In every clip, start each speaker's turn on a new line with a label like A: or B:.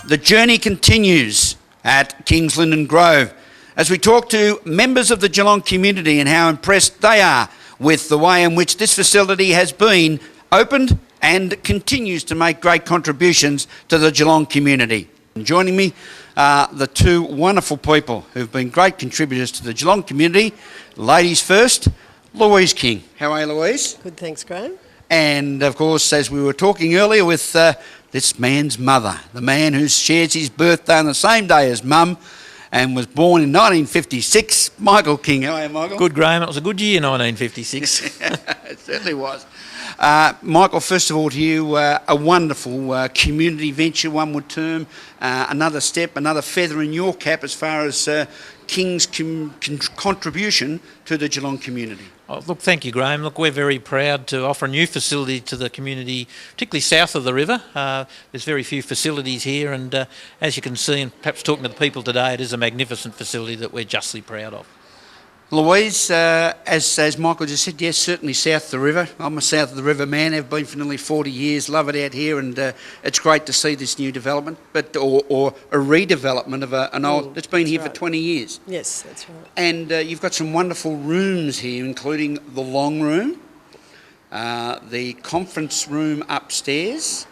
A: The journey continues at King's Lyndon Grove as we talk to members of the Geelong community and how impressed they are with the way in which this facility has been opened and continues to make great contributions to the Geelong community. And joining me are the two wonderful people who've been great contributors to the Geelong community. Ladies first, Louise King. How are you, Louise?
B: Good, thanks, Graham.
A: And of course, as we were talking earlier with this man's mother, the man who shares his birthday on the same day as Mum and was born in 1956, Michael King. How are you, Michael?
C: Good, Graham. It was a good year, 1956.
A: It certainly was. Michael, first of all to you, a wonderful community venture, one would term, another step, another feather in your cap as far as King's contribution to the Geelong community.
C: Oh, look, thank you, Graham. Look, we're very proud to offer a new facility to the community, particularly south of the river. There's very few facilities here, and as you can see, and perhaps talking to the people today, it is a magnificent facility that we're justly proud of.
A: Louise, as Michael just said, yes, certainly south of the river. I'm a south of the river man, have been for nearly 40 years, love it out here, and it's great to see this new development, or a redevelopment of an old, it's been here for 20 years.
B: Yes, that's right.
A: And you've got some wonderful rooms here, including the long room, the conference room upstairs,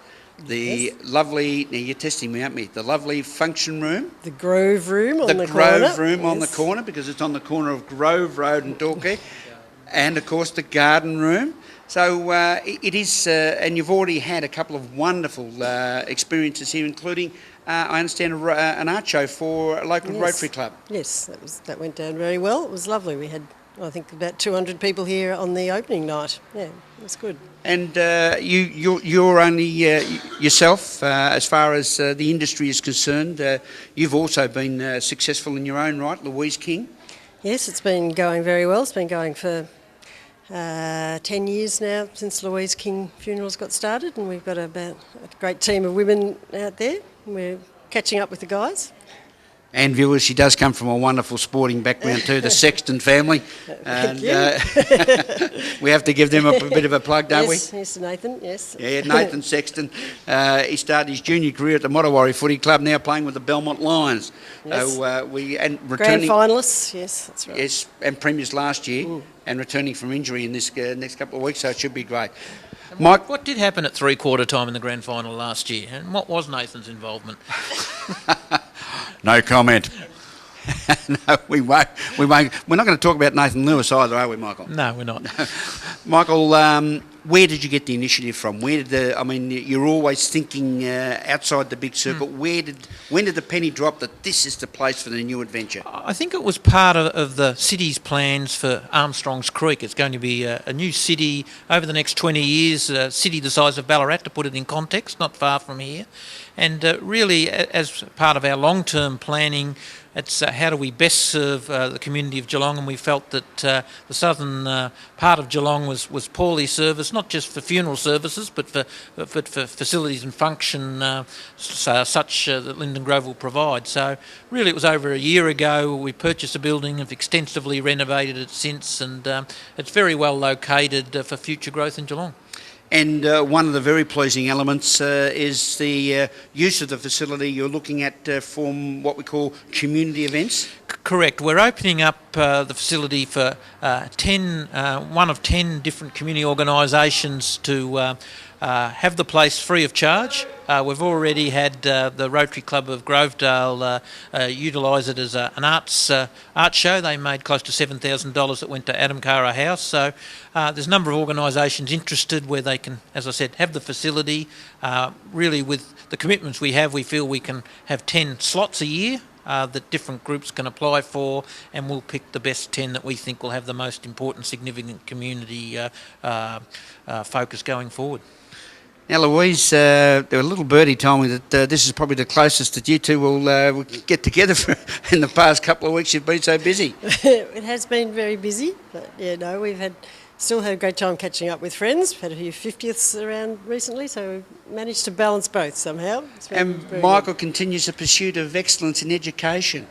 A: the lovely, now you're testing me, aren't you? The lovely function room.
B: The Grove room on the corner.
A: The Grove room on the corner, because it's on the corner of Grove Road and Torquay. And of course the garden room. So it is, and you've already had a couple of wonderful experiences here, including, I understand, an art show for a local Rotary Club.
B: Yes, that went down very well. It was lovely. We had, I think, about 200 people here on the opening night. Yeah, it was good.
A: And you're only yourself, as far as the industry is concerned. You've also been successful in your own right, Louise King.
B: Yes, it's been going very well. It's been going for 10 years now since Louise King Funerals got started, and we've got about a great team of women out there. We're catching up with the guys.
A: And viewers, she does come from a wonderful sporting background too, the Sexton family. And we have to give them a bit of a plug, don't we?
B: Yes, Nathan, yes.
A: Yeah, Nathan Sexton. He started his junior career at the Mottawarri Footy Club, now playing with the Belmont Lions.
B: Yes.
A: So returning,
B: Grand finalists, yes, that's right.
A: Yes, and premiers last year, and returning from injury in this next couple of weeks, so it should be great.
C: Mike, what did happen at three-quarter time in the grand final last year, and what was Nathan's involvement?
A: No comment. No, we won't. We're not going to talk about Nathan Lewis either, are we, Michael?
C: No, we're not.
A: Michael, where did you get the initiative from? Where did you're always thinking outside the big circle. When did the penny drop that this is the place for the new adventure?
C: I think it was part of the city's plans for Armstrong's Creek. It's going to be a new city over the next 20 years, a city the size of Ballarat, to put it in context, not far from here. And really, as part of our long-term planning, it's how do we best serve the community of Geelong, and we felt that the southern part of Geelong was poorly serviced, not just for funeral services, but for facilities and function such that Lyndon Grove will provide. So really it was over a year ago we purchased a building, have extensively renovated it since, and it's very well located for future growth in Geelong.
A: And one of the very pleasing elements is the use of the facility you're looking at for what we call community events.
C: Correct. We're opening up the facility for one of 10 different community organisations to have the place free of charge. We've already had the Rotary Club of Grovedale utilise it as an art show. They made close to $7,000 that went to Adam Cara House. So there's a number of organisations interested where they can, as I said, have the facility. Really, with the commitments we have, we feel we can have 10 slots a year that different groups can apply for, and we'll pick the best 10 that we think will have the most important, significant community focus going forward.
A: Now, Louise, a little birdie told me that this is probably the closest that you two will get together in the past couple of weeks. You've been so busy.
B: It has been very busy, but yeah, no, we've still had a great time catching up with friends. We've had a few 50ths around recently, so we've managed to balance both somehow.
A: And Michael continues the pursuit of excellence in education,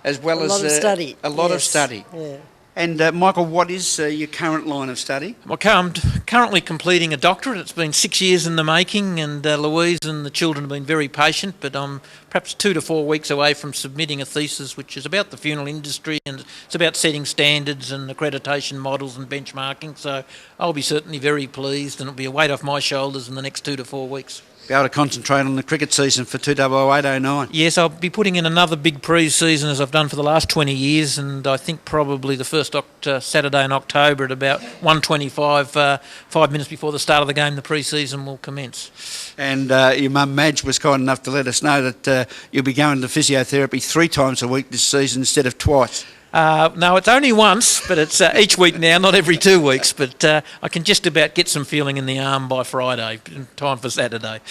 A: as well as
B: a lot of study.
A: A lot of study.
B: Yeah.
A: And Michael, what is your current line of study?
C: Well, I'm currently completing a doctorate. It's been 6 years in the making, and Louise and the children have been very patient, but I'm perhaps 2 to 4 weeks away from submitting a thesis which is about the funeral industry, and it's about setting standards and accreditation models and benchmarking. So I'll be certainly very pleased, and it'll be a weight off my shoulders in the next 2 to 4 weeks.
A: Be able to concentrate on the cricket season for 2008-09.
C: Yes, I'll be putting in another big pre-season as I've done for the last 20 years, and I think probably the first Saturday in October at about 1:25, 5 minutes before the start of the game, the pre-season will commence.
A: And your mum Madge was kind enough to let us know that you'll be going to physiotherapy 3 times a week this season instead of twice.
C: No, it's only once, but it's each week now, not every 2 weeks. But I can just about get some feeling in the arm by Friday, in time for Saturday.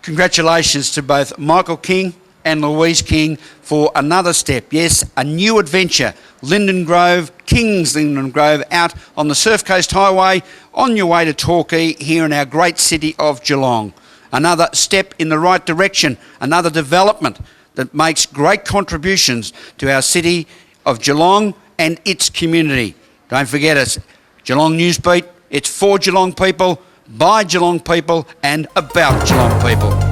A: Congratulations to both Michael King and Louise King for another step. Yes, a new adventure. Lyndon Grove, King's Lyndon Grove, out on the Surf Coast Highway on your way to Torquay here in our great city of Geelong. Another step in the right direction, another development that makes great contributions to our city of Geelong and its community. Don't forget us, Geelong Newsbeat. It's for Geelong people, by Geelong people and about Geelong people.